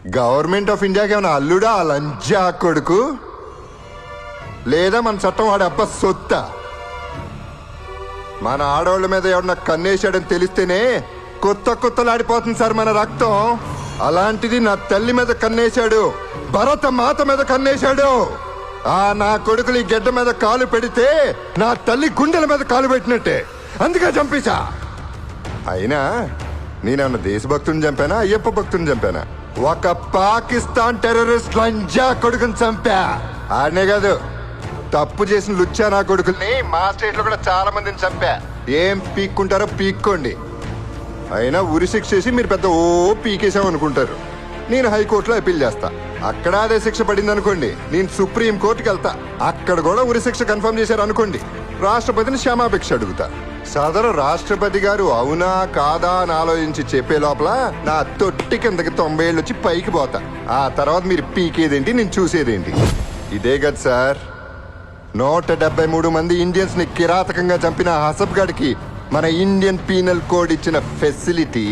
Government of ఇండియాకి ఏమైనా అల్లుడా ఆ లంజా కొడుకు, లేదా మన చట్టం వాడి అబ్బ సొత్త? మన ఆడవాళ్ళ మీద ఎవరన్నా కన్నేశాడని తెలిస్తేనే కొత్తలాడిపోతుంది సార్ మన రక్తం. అలాంటిది నా తల్లి మీద కన్నేశాడు, భరత మాత మీద కన్నేశాడు. నా కొడుకులు ఈ గెడ్డ మీద కాలు పెడితే నా తల్లి గుండెల మీద కాలు పెట్టినట్టే, అందుకే చంపేశా. అయినా నేనేమన్నా దేశభక్తుని చంపానా, అయ్యప్ప భక్తుని చంపానా? ఒక పాకిస్తాన్ టెర్రరిస్ట్ లంజా కొడుకుని చంపా. ఆడనే కాదు, తప్పు చేసిన లుచ్చా నా కొడుకుల్ని మా స్టేట్ లో కూడా చాలా మందిని చంపా. ఏం పీక్కుంటారో పీక్కోండి. అయినా ఉరి శిక్ష చేసి మీరు పెద్ద పీకేసాం అనుకుంటారు. నేను హైకోర్టులో అప్పీల్ చేస్తా. అక్కడ అదే శిక్ష పడింది అనుకోండి, నేను సుప్రీం కోర్టుకి వెళ్తా. అక్కడ కూడా ఉరి శిక్ష కన్ఫర్మ్ చేశారు అనుకోండి, రాష్ట్రపతిని క్షమాభిక్ష అడుగుతా. సదరు రాష్ట్రపతి గారు అవునా కాదా అని ఆలోచించి చెప్పే లోపల నా తొట్టి కిందకి 90 ఏళ్ళు వచ్చి పైకి పోతా. ఆ తర్వాత మీరు పీకేదేంటి, నేను చూసేదేంటి? ఇదే కదా సార్ 173 మంది ఇండియన్స్ ని కిరాతకంగా చంపిన హసబ్ గడికి మన ఇండియన్ పీనల్ కోడ్ ఇచ్చిన ఫెసిలిటీ.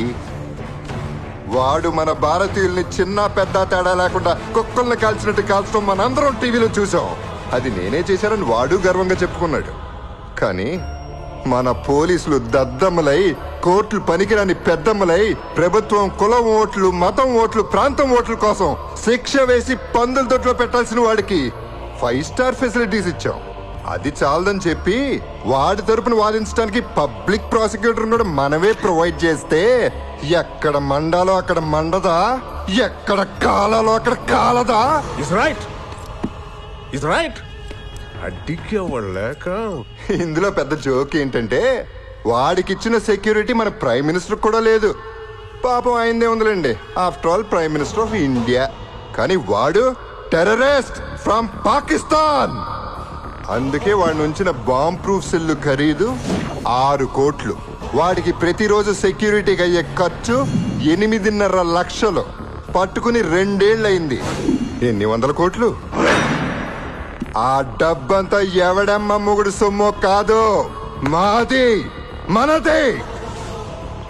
వాడు మన భారతీయుల్ని చిన్న పెద్ద తేడా లేకుండా కుక్కల్ని కాల్చినట్టు కాల్చడం మనందరం టీవీలో చూసాం. అది నేనే చేశానని వాడు గర్వంగా చెప్పుకున్నాడు. కానీ మన పోలీసులు దద్దమ్మలై, కోర్టులు పనికిరాని పెద్దమ్మలై, ప్రభుత్వం కులం ఓట్లు, మతం ఓట్లు, ప్రాంతం ఓట్ల కోసం శిక్ష వేసి పందుల దొడ్లో పెట్టాల్సిన వాడికి 5 స్టార్ ఫెసిలిటీస్ ఇచ్చాం. అది చాలదని చెప్పి వాడి తరపున వాదించడానికి పబ్లిక్ ప్రాసిక్యూటర్ కూడా మనమే ప్రొవైడ్ చేస్తే ఎక్కడ మండాలో అక్కడ మండదా, ఎక్కడ కాలాలో అక్కడ కాలదా? ఇందులో పెద్ద జోక్ ఏంటంటే వాడికిచ్చిన సెక్యూరిటీ మన ప్రైమ్ మినిస్టర్ కూడా లేదు. పాపం అయిందే ఉందిలేండి, after all prime minister of India. కానీ వాడు టెర్రరిస్ట్ ఫ్రమ్ పాకిస్తాన్. అందుకే వాడి నుంచిన బాంబ్ ప్రూఫ్ సెల్లు ఖరీదు 6 కోట్లు. వాడికి ప్రతిరోజు సెక్యూరిటీకి అయ్యే ఖర్చు 8.5 లక్షలు. పట్టుకుని 2 ఏళ్ళయింది. ఎన్ని వందల కోట్లు? ఆ డబ్బంతా ఎవడమ్మ మొగుడు సొమ్మో కాదు, మాది, మనది.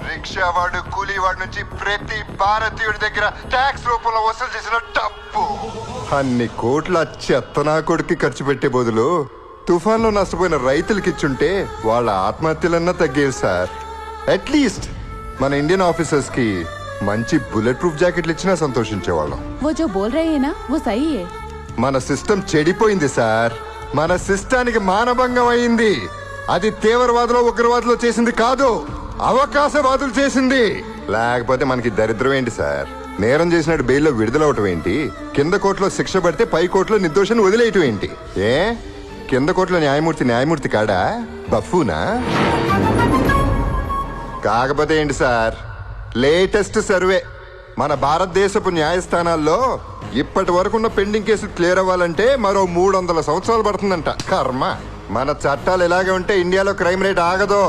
రిక్షావాడు, కూలీవాడి నుంచి ప్రతి భారతీయుడి దగ్గర ట్యాక్స్ రూపంలో వసూలు చేసిన డబ్బు. అన్ని కోట్ల చెత్తనా కొడుకు ఖర్చు పెట్టే బదులు తుఫాన్లో నష్టపోయిన రైతులకి ఇచ్చుంటే వాళ్ళ ఆత్మహత్యలన్నా తగ్గేవి సార్. అట్లీస్ట్ మన ఇండియన్ ఆఫీసర్స్ కి మంచి బుల్లెట్ ప్రూఫ్ జాకెట్లు ఇచ్చినా సంతోషించేవాళ్ళం. మన సిస్టమ్ చెడిపోయింది సార్. మన సిస్టానికి మానభంగం అయింది. అది తీవ్రవాదులో ఉగ్రవాదులో చేసింది కాదు, అవకాశవాదులు చేసింది. లేకపోతే మనకి దరిద్రం ఏంటి సార్? నేరం చేసినట్టు బెయిల్లో విడుదలవటం ఏంటి? కింద కోర్టులో శిక్ష పడితే పై కోర్టులో నిర్దోషాన్ని వదిలేయటం ఏంటి? కింద కోర్టులో న్యాయమూర్తి కాడా? బఫూనా? కాకపోతే ఏంటి సార్, లేటెస్ట్ సర్వే మన భారతదేశపు న్యాయస్థానాల్లో ఇప్పటి వరకు ఉన్న పెండింగ్ కేసులు క్లియర్ అవ్వాలంటే మరో 300 సంవత్సరాలు పడుతుందంట. కర్మ. మన చట్టాలు ఎలాగే ఉంటే ఇండియాలో క్రైమ్ రేట్ ఆగదో.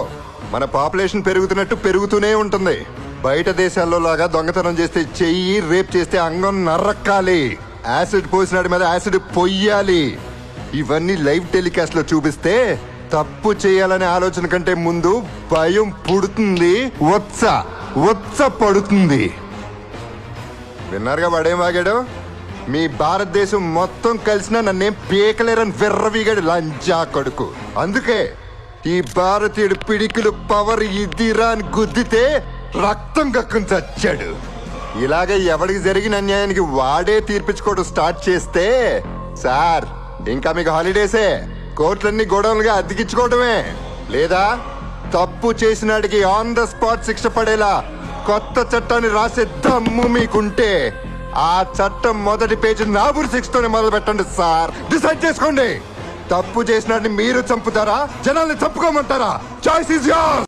మన పాపులేషన్ పెరుగుతున్నట్టు పెరుగుతూనే ఉంటుంది. బయట దేశాల్లో లాగా దొంగతనం చేస్తే చెయ్యి, రేప్ చేస్తే అంగం నర్రక్కాలి, యాసిడ్ పోసినాడి మీద యాసిడ్ పొయ్యాలి. ఇవన్నీ లైవ్ టెలికాస్ట్ లో చూపిస్తే తప్పు చేయాలనే ఆలోచన కంటే ముందు భయం పుడుతుంది, ఉత్స పడుతుంది. విన్నారుగా వాడేం వాగాడు? మీ భారతదేశం మొత్తం కలిసినా నన్నేం పీకలేరని విర్రవీగాడు లంజా కొడుకు. అందుకే ఈ భారతీయుడు పిడికిలు పవర్ ఇదిరా అని గుద్దితే రక్తం కక్కుని చచ్చాడు. ఇలాగే ఎవడికి జరిగిన అన్యాయానికి వాడే తీర్పించుకోవడం స్టార్ట్ చేస్తే సార్ ఇంకా మీకు హాలిడేసే. కోర్టులన్నీ గొడవలుగా అద్దెకించుకోవడమే. లేదా తప్పు చేసినాడికి ఆన్ ద స్పాట్ శిక్ష పడేలా కొత్త చట్టాన్ని రాసే దమ్ము మీకుంటే ఆ చట్టం మొదటి పేజీ నాబూరు శిక్షతోనే మొదలు పెట్టండి సార్. డిసైడ్ చేసుకోండి. తప్పు చేసినాడిని మీరు చంపుతారా, జనాల్ని చంపుకోమంటారా? Choice is yours.